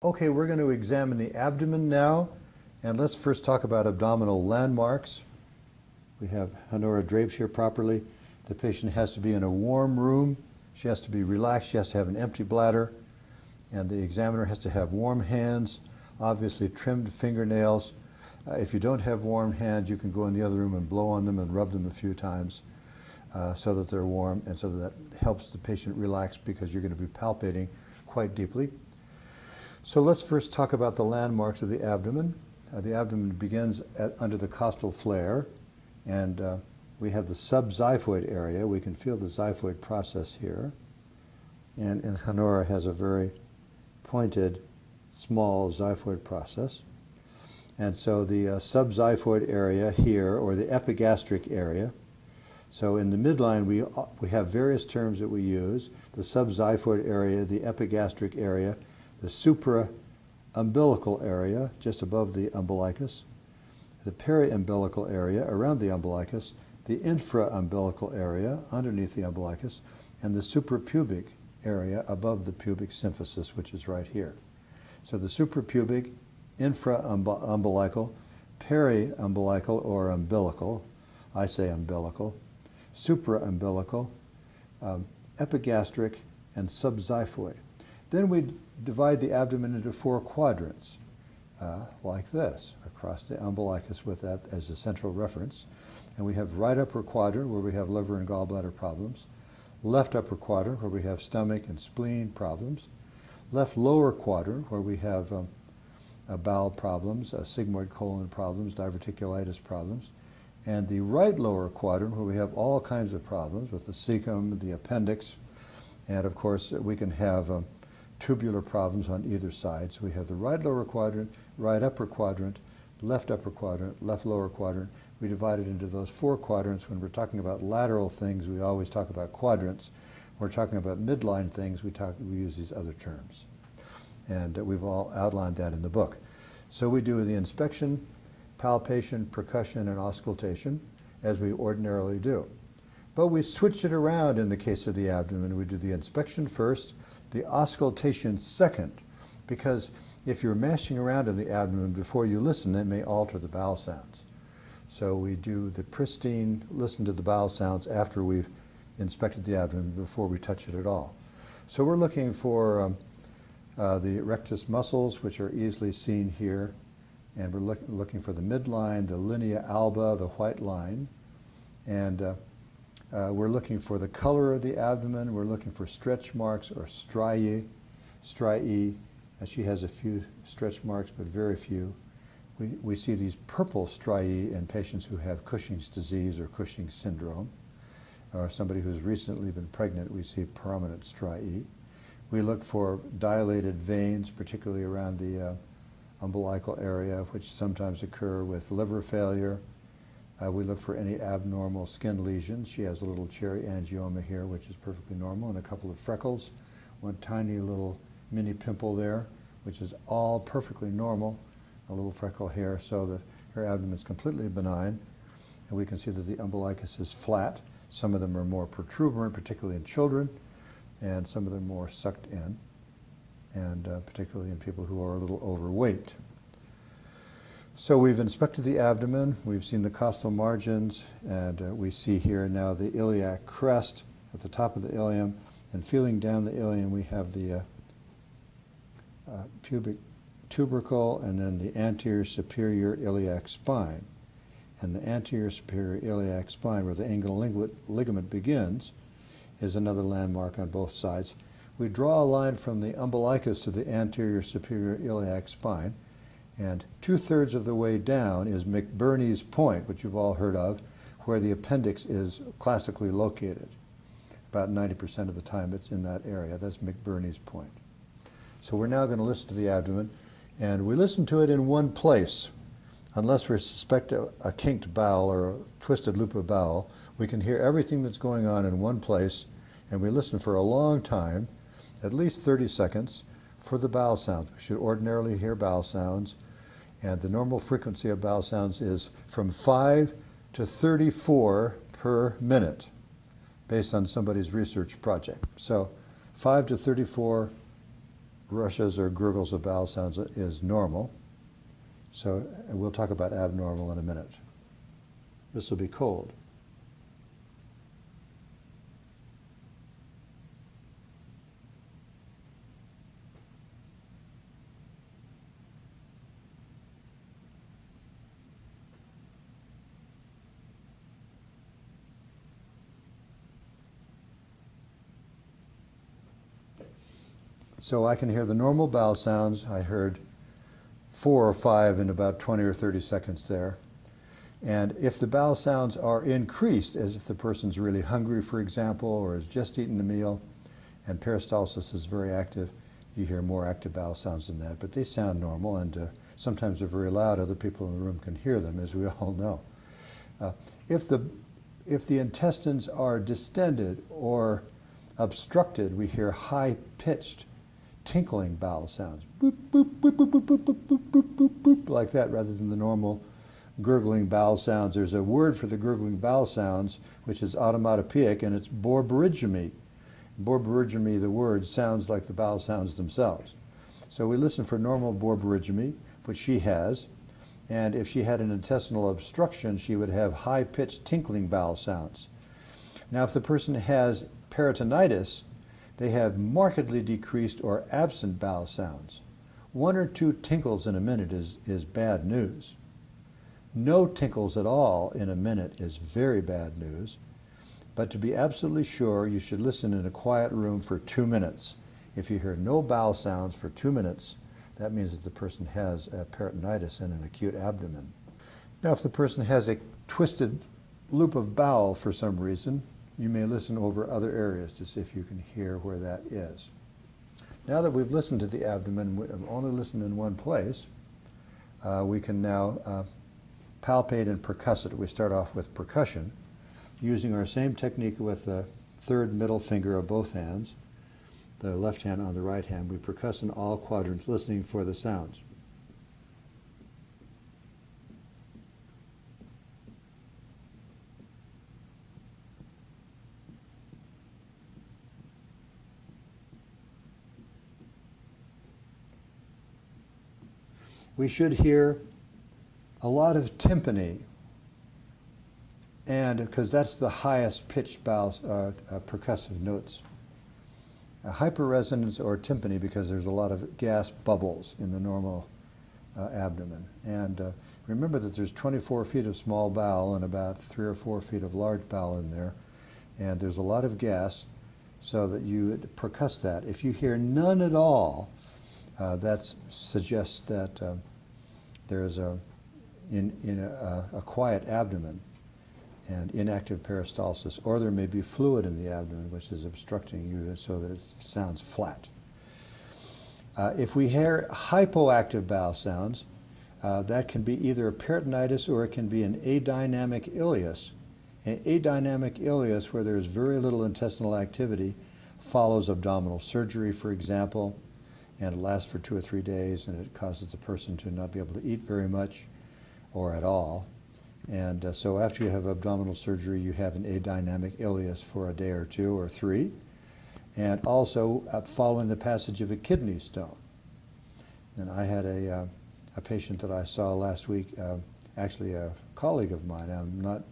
Okay, we're going to examine the abdomen now, and let's first talk about abdominal landmarks. We have Honora drapes here properly. The patient has to be in a warm room. She has to be relaxed. She has to have an empty bladder, and the examiner has to have warm hands, obviously trimmed fingernails. If you don't have warm hands, you can go in the other room and blow on them and rub them a few times so that they're warm, and so that helps the patient relax because you're going to be palpating quite deeply. So let's first talk about the landmarks of the abdomen. The abdomen begins under the costal flare, and we have the subxiphoid area. We can feel the xiphoid process here. And Honora has a very pointed, small xiphoid process. And so the subxiphoid area here, or the epigastric area. So in the midline, we have various terms that we use: the subxiphoid area, the epigastric area, the supra-umbilical area, just above the umbilicus, the peri-umbilical area, around the umbilicus, the infra-umbilical area, underneath the umbilicus, and the suprapubic area above the pubic symphysis, which is right here. So the suprapubic, infra-umbilical, peri-umbilical or umbilical, I say umbilical, supra-umbilical, epigastric, and subxiphoid. Then we divide the abdomen into 4 quadrants, like this, across the umbilicus with that as a central reference. And we have right upper quadrant, where we have liver and gallbladder problems, left upper quadrant, where we have stomach and spleen problems, left lower quadrant, where we have bowel problems, sigmoid colon problems, diverticulitis problems, and the right lower quadrant, where we have all kinds of problems with the cecum, the appendix, and of course we can have tubular problems on either side. So we have the right lower quadrant, right upper quadrant, left upper quadrant, left lower quadrant. We divide it into those 4 quadrants. When we're talking about lateral things, we always talk about quadrants. When we're talking about midline things, we use these other terms. And we've all outlined that in the book. So we do the inspection, palpation, percussion, and auscultation, as we ordinarily do. But we switch it around in the case of the abdomen. We do the inspection first, the auscultation second, because if you're mashing around in the abdomen before you listen, it may alter the bowel sounds. So we do the pristine, listen to the bowel sounds after we've inspected the abdomen before we touch it at all. So we're looking for the rectus muscles, which are easily seen here, and we're looking for the midline, the linea alba, the white line, and we're looking for the color of the abdomen. We're looking for stretch marks or striae. She has a few stretch marks, but very few. We see these purple striae in patients who have Cushing's disease or Cushing's syndrome, or somebody who's recently been pregnant. We see prominent striae. We look for dilated veins, particularly around the umbilical area, which sometimes occur with liver failure. We look for any abnormal skin lesions. She has a little cherry angioma here, which is perfectly normal, and a couple of freckles, one tiny little mini pimple there, which is all perfectly normal, a little freckle here, so that her abdomen is completely benign. And we can see that the umbilicus is flat. Some of them are more protuberant, particularly in children, and some of them more sucked in, and particularly in people who are a little overweight. So we've inspected the abdomen, we've seen the costal margins, and we see here now the iliac crest at the top of the ilium, and feeling down the ilium we have the pubic tubercle, and then the anterior superior iliac spine. And the anterior superior iliac spine, where the angular ligament begins, is another landmark on both sides. We draw a line from the umbilicus to the anterior superior iliac spine, and 2/3 of the way down is McBurney's point, which you've all heard of, where the appendix is classically located. About 90% of the time it's in that area. That's McBurney's point. So we're now going to listen to the abdomen, and we listen to it in one place. Unless we suspect a kinked bowel or a twisted loop of bowel, we can hear everything that's going on in one place, and we listen for a long time, at least 30 seconds, for the bowel sounds. We should ordinarily hear bowel sounds, and the normal frequency of bowel sounds is from 5 to 34 per minute, based on somebody's research project. So 5 to 34 rushes or gurgles of bowel sounds is normal. So we'll talk about abnormal in a minute. This will be cold. So I can hear the normal bowel sounds. I heard 4 or 5 in about 20 or 30 seconds there. And if the bowel sounds are increased, as if the person's really hungry, for example, or has just eaten a meal, and peristalsis is very active, you hear more active bowel sounds than that. But they sound normal, and sometimes they're very loud. Other people in the room can hear them, as we all know. If the intestines are distended or obstructed, we hear high-pitched tinkling bowel sounds, boop, boop, boop, boop, boop, boop, boop, boop, boop, boop, boop, like that, rather than the normal gurgling bowel sounds. There's a word for the gurgling bowel sounds, which is automatopoeic, and it's borborygmy. Borborygmy, the word, sounds like the bowel sounds themselves. So we listen for normal borborygmy, which she has, and if she had an intestinal obstruction, she would have high-pitched tinkling bowel sounds. Now, if the person has peritonitis, they have markedly decreased or absent bowel sounds. 1 or 2 tinkles in a minute is bad news. No tinkles at all in a minute is very bad news. But to be absolutely sure, you should listen in a quiet room for 2 minutes. If you hear no bowel sounds for 2 minutes, that means that the person has a peritonitis and an acute abdomen. Now, if the person has a twisted loop of bowel for some reason, you may listen over other areas to see if you can hear where that is. Now that we've listened to the abdomen, we've only listened in one place, we can now palpate and percuss it. We start off with percussion, using our same technique with the third middle finger of both hands, the left hand on the right hand. We percuss in all quadrants, listening for the sounds. We should hear a lot of tympany, and because that's the highest pitched percussive notes. Hyperresonance or tympany, because there's a lot of gas bubbles in the normal abdomen. And remember that there's 24 feet of small bowel and about 3 or 4 feet of large bowel in there, and there's a lot of gas, so that you percuss that. If you hear none at all, that suggests that there's a quiet abdomen and inactive peristalsis, or there may be fluid in the abdomen which is obstructing you so that it sounds flat. If we hear hypoactive bowel sounds, that can be either a peritonitis or it can be an adynamic ileus. An adynamic ileus, where there's very little intestinal activity, follows abdominal surgery, for example, and it lasts for 2 or 3 days, and it causes the person to not be able to eat very much or at all. And so after you have abdominal surgery, you have an adynamic ileus for a day or 2 or 3, and also following the passage of a kidney stone. And I had a patient that I saw last week, actually a colleague of mine. I'm not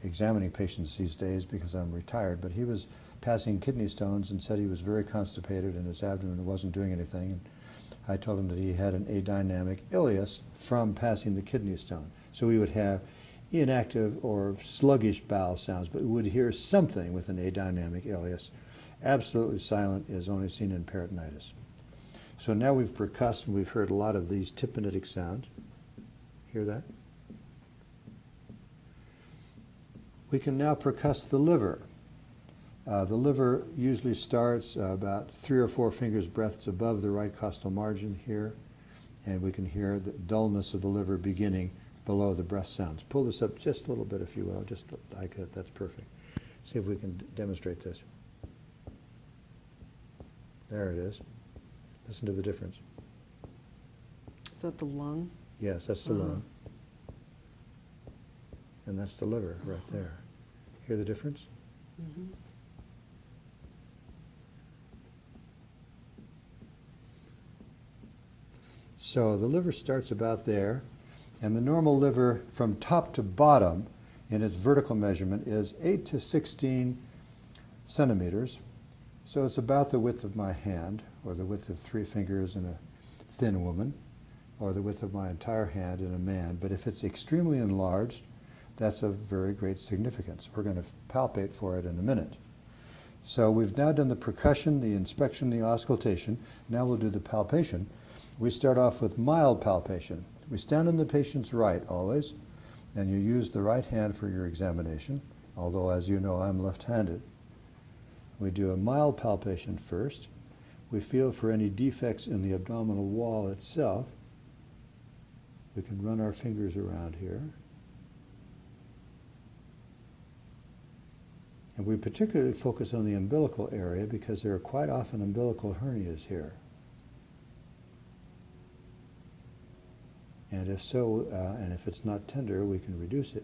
examining patients these days because I'm retired, but he was passing kidney stones and said he was very constipated and his abdomen wasn't doing anything. And I told him that he had an adynamic ileus from passing the kidney stone. So we would have inactive or sluggish bowel sounds, but we would hear something with an adynamic ileus. Absolutely silent is only seen in peritonitis. So now we've percussed and we've heard a lot of these tympanitic sounds. Hear that? We can now percuss the liver. The liver usually starts about 3 or 4 fingers breadths above the right costal margin here, and we can hear the dullness of the liver beginning below the breath sounds. Pull this up just a little bit, if you will, just like that. That's perfect. See if we can demonstrate this. There it is. Listen to the difference. Is that the lung? Yes, that's the lung. And that's the liver right there. Hear the difference? So the liver starts about there, and the normal liver from top to bottom in its vertical measurement is 8 to 16 centimeters. So it's about the width of my hand, or the width of 3 fingers in a thin woman, or the width of my entire hand in a man. But if it's extremely enlarged, that's of very great significance. We're going to palpate for it in a minute. So we've now done the percussion, the inspection, the auscultation. Now we'll do the palpation. We start off with mild palpation. We stand on the patient's right always, and you use the right hand for your examination, although as you know I'm left-handed. We do a mild palpation first. We feel for any defects in the abdominal wall itself. We can run our fingers around here. And we particularly focus on the umbilical area because there are quite often umbilical hernias here. And if so, and if it's not tender, we can reduce it.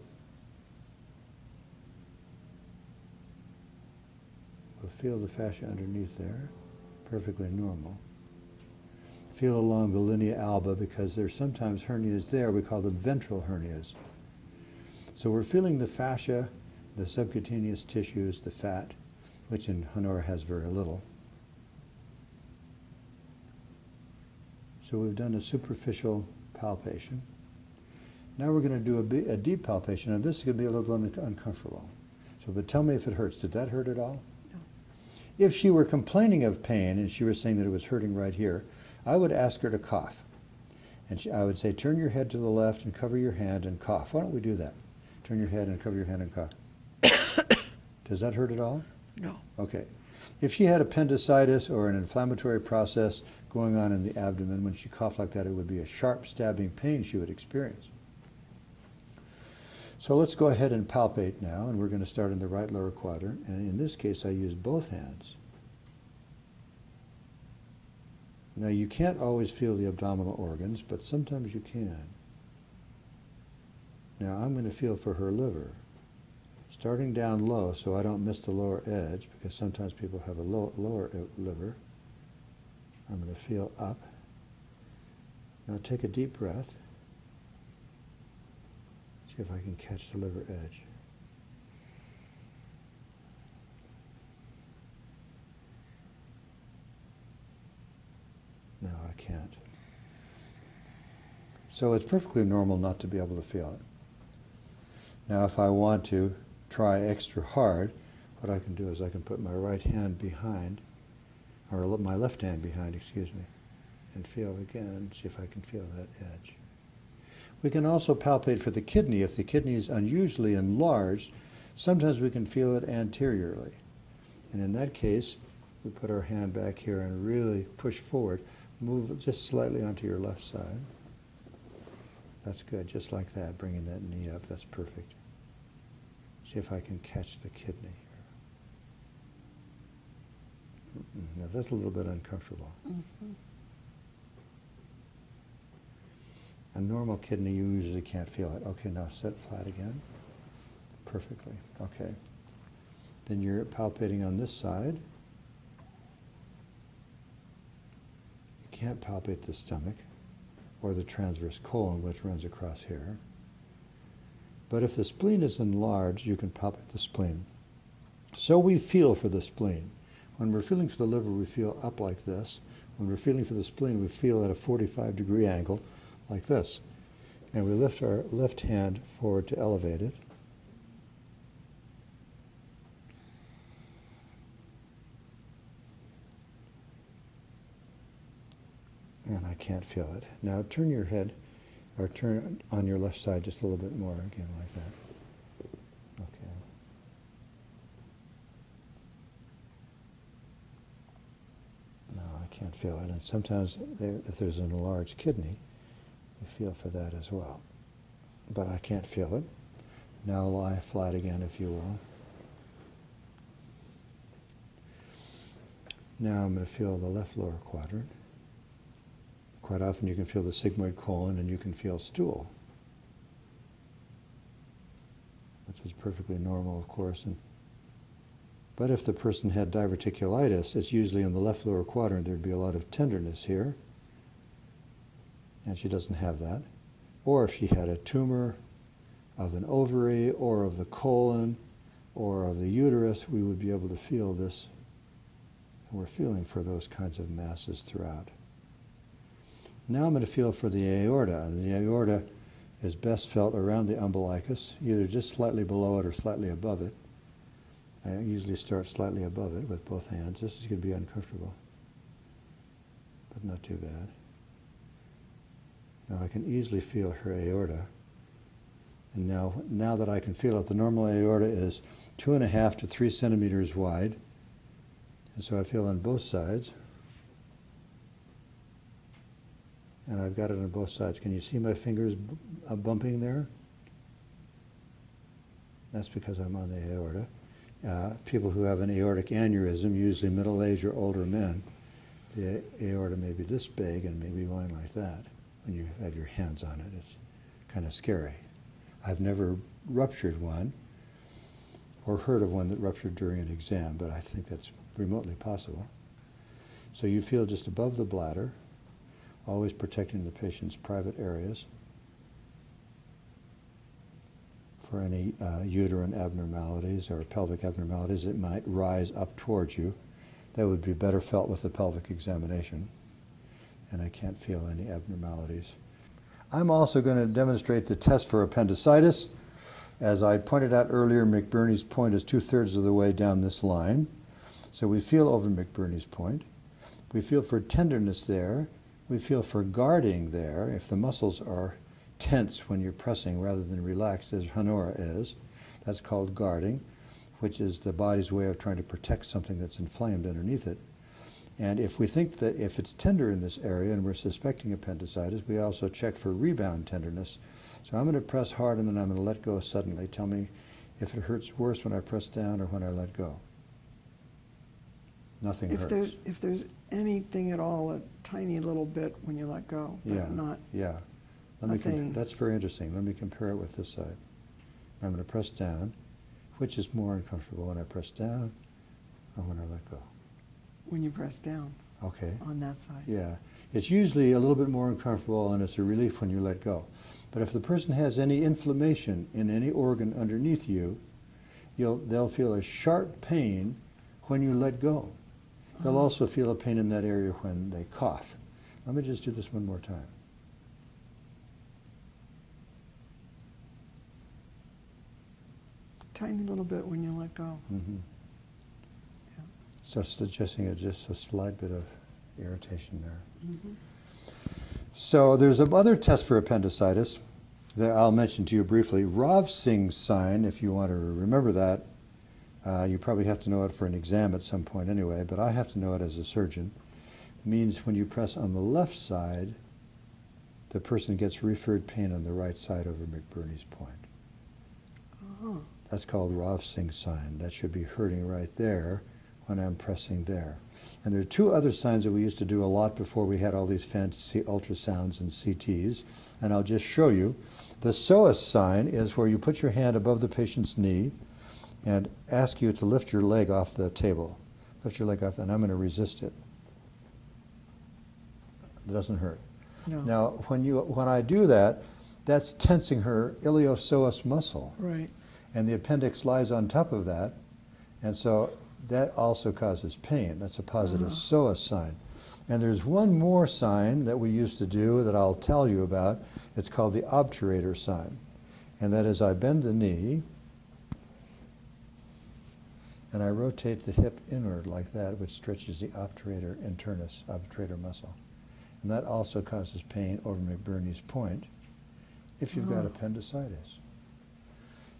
We'll feel the fascia underneath there, perfectly normal. Feel along the linea alba because there's sometimes hernias there. We call them ventral hernias. So we're feeling the fascia, the subcutaneous tissues, the fat, which in Honora has very little. So we've done a superficial palpation. Now we're going to do a deep palpation, and this is going to be a little uncomfortable. So, but tell me if it hurts. Did that hurt at all? No. If she were complaining of pain and she was saying that it was hurting right here, I would ask her to cough. And I would say, turn your head to the left and cover your hand and cough. Why don't we do that? Turn your head and cover your hand and cough. Does that hurt at all? No. Okay. If she had appendicitis or an inflammatory process going on in the abdomen, when she coughed like that, it would be a sharp stabbing pain she would experience. So let's go ahead and palpate now, and we're going to start in the right lower quadrant. And in this case, I use both hands. Now, you can't always feel the abdominal organs, but sometimes you can. Now, I'm going to feel for her liver. Starting down low so I don't miss the lower edge, because sometimes people have a lower liver. I'm going to feel up. Now take a deep breath. See if I can catch the liver edge. No, I can't. So it's perfectly normal not to be able to feel it. Now if I want to try extra hard, what I can do is I can put my right hand behind, or my left hand behind, excuse me, and feel again, see if I can feel that edge. We can also palpate for the kidney. If the kidney is unusually enlarged, sometimes we can feel it anteriorly. And in that case, we put our hand back here and really push forward. Move just slightly onto your left side. That's good, just like that, bringing that knee up, that's perfect. See if I can catch the kidney here. Now that's a little bit uncomfortable. Mm-hmm. A normal kidney, you usually can't feel it. Okay, now sit flat again. Perfectly, okay. Then you're palpating on this side. You can't palpate the stomach or the transverse colon, which runs across here. But if the spleen is enlarged, you can palpate the spleen. So we feel for the spleen. When we're feeling for the liver, we feel up like this. When we're feeling for the spleen, we feel at a 45-degree angle like this. And we lift our left hand forward to elevate it. And I can't feel it. Now turn your head, or turn on your left side just a little bit more, again like that. Okay. No, I can't feel it. And sometimes if there's an enlarged kidney, you feel for that as well. But I can't feel it. Now lie flat again, if you will. Now I'm going to feel the left lower quadrant. Quite often you can feel the sigmoid colon and you can feel stool, which is perfectly normal, of course. But if the person had diverticulitis, it's usually in the left lower quadrant. There'd be a lot of tenderness here. and she doesn't have that. Or if she had a tumor of an ovary or of the colon or of the uterus, we would be able to feel this. And we're feeling for those kinds of masses throughout. Now I'm going to feel for the aorta. And the aorta is best felt around the umbilicus, either just slightly below it or slightly above it. I usually start slightly above it with both hands. This is going to be uncomfortable, but not too bad. Now I can easily feel her aorta. And now that I can feel it, the normal aorta is 2.5 to 3 centimeters wide. And so I feel on both sides. And I've got it on both sides. Can you see my fingers bumping there? That's because I'm on the aorta. People who have an aortic aneurysm, usually middle-aged or older men, the aorta may be this big and may be going like that when you have your hands on it. It's kind of scary. I've never ruptured one or heard of one that ruptured during an exam, but I think that's remotely possible. So you feel just above the bladder, always protecting the patient's private areas for any uterine abnormalities or pelvic abnormalities that might rise up towards you. That would be better felt with the pelvic examination. And I can't feel any abnormalities. I'm also going to demonstrate the test for appendicitis. As I pointed out earlier, McBurney's point is 2/3 of the way down this line. So we feel over McBurney's point. We feel for tenderness there. We feel for guarding there. If the muscles are tense when you're pressing rather than relaxed, as Honora is, that's called guarding, which is the body's way of trying to protect something that's inflamed underneath it. And if we think that if it's tender in this area and we're suspecting appendicitis, we also check for rebound tenderness. So I'm going to press hard and then I'm going to let go suddenly. Tell me if it hurts worse when I press down or when I let go. Nothing hurts. If there's anything at all, a tiny little bit when you let go, but Yeah, not yeah. nothing. That's very interesting. Let me compare it with this side. I'm going to press down. Which is more uncomfortable, when I press down or when I let go? When you press down. Okay. On that side. Yeah. It's usually a little bit more uncomfortable and it's a relief when you let go. But if the person has any inflammation in any organ underneath you, they'll feel a sharp pain when you let go. They'll also feel a pain in that area when they cough. Let me just do this one more time. Tiny little bit when you let go. Mm-hmm. Yeah. So suggesting just a slight bit of irritation there. Mm-hmm. So there's some other tests for appendicitis that I'll mention to you briefly. Ravsing's sign, if you want to remember that, you probably have to know it for an exam at some point anyway, but I have to know it as a surgeon. It means when you press on the left side, the person gets referred pain on the right side over McBurney's point. Uh-huh. That's called Ravsing's sign. That should be hurting right there when I'm pressing there. And there are two other signs that we used to do a lot before we had all these fancy ultrasounds and CTs, and I'll just show you. The psoas sign is where you put your hand above the patient's knee and ask you to lift your leg off the table. Lift your leg off, and I'm going to resist it. It doesn't hurt. No. Now, when I do that, that's tensing her iliopsoas muscle. Right. And the appendix lies on top of that, and so that also causes pain. That's a positive psoas sign. And there's one more sign that we used to do that I'll tell you about. It's called the obturator sign. And that is I bend the knee, and I rotate the hip inward like that, which stretches the obturator internus, obturator muscle. And that also causes pain over McBurney's point if you've got appendicitis.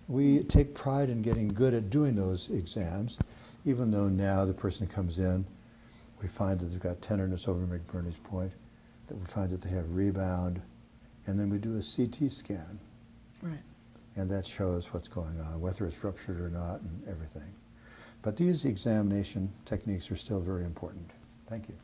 We take pride in getting good at doing those exams, even though now the person comes in, we find that they've got tenderness over McBurney's point, that we find that they have rebound, and then we do a CT scan. Right. And that shows what's going on, whether it's ruptured or not and everything. But these examination techniques are still very important. Thank you.